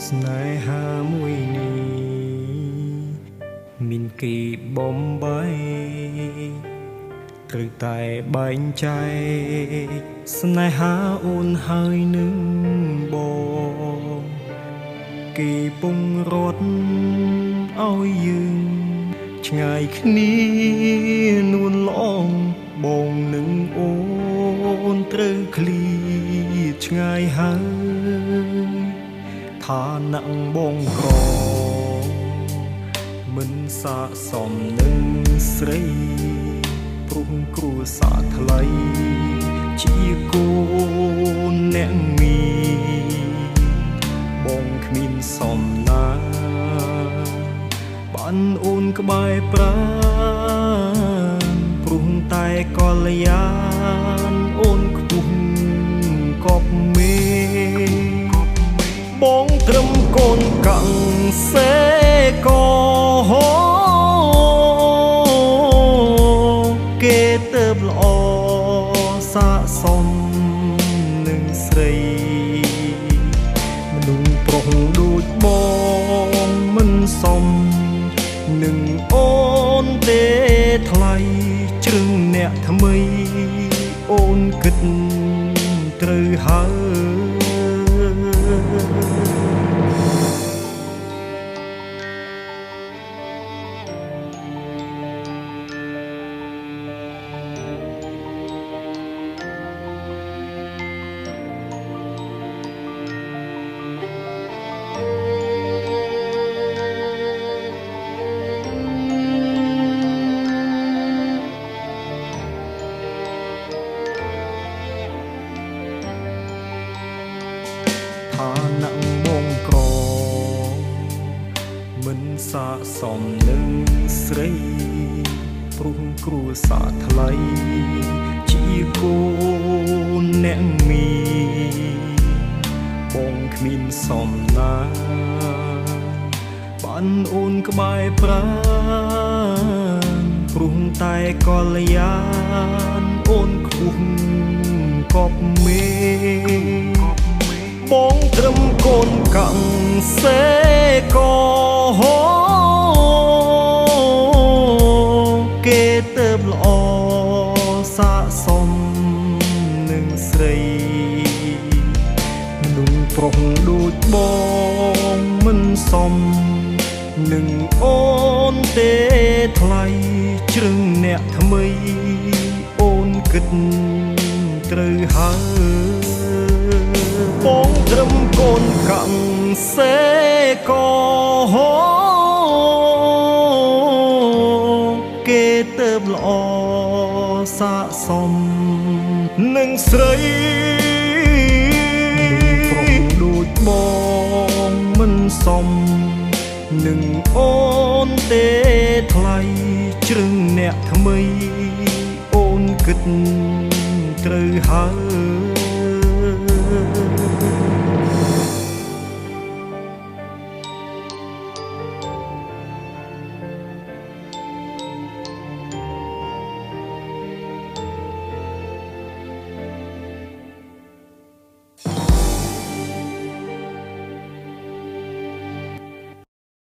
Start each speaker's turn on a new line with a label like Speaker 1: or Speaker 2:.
Speaker 1: ស្នេហាមួយនេះមានគេបំបីត្រូវតែបែងចែកស្នេហាអូនហើយនឹងបងគេពងរត់ឲ្យយើងឆ្ងាយគ្នានួនឡងបងនឹងអូនត្រូវឃ្លៀតឆ្ងាយហើយឋានៈបងក្រមិនស័ក្តិសមនឹងស្រីព្រោះគ្រួសារថ្លៃជាកូនអ្នកមានបងគ្មានសមណាបានអូនក្បែរប្រាណព្រោះតែកល្យានអូនខ្ពស់កប់មេបងត្រឹមកូនកាំងសេកោគេទៅល្អស័ក្តិសមនឹងស្រីមនុស្សប្រុសដូចបងមិនសមនឹងអូនទេថ្លៃជ្រឹងអ្នកថ្មីអូនគិតត្រូវហើយឋានៈបងក្រមិនស័ក្តិសមនឹងស្រីព្រោះគ្រួសារថ្លៃជាកូនអ្នកមានបងគ្មានសមណាបានអូនក្បែរប្រាណព្រោះតែកល្យានអូនខ្ពស់កប់មេបងត្រឹមកូនកាំងសេកោគេទៅល្អស័ក្តិសមនឹងស្រីមនុស្សប្រុសដូចបងមិនសមនឹងអូនទេថ្លៃជ្រឹងអ្នកថ្មីអូនគិតត្រូវហើយបងត្រឹមកូនកាំងសេកោគេទៅល្អស័ក្តិសមនឹងស្រីប្រុសដូចបងមិនសមនឹងអូនទេថ្លៃជ្រឹងអ្នកថ្មីអូនគិតត្រូវហើយ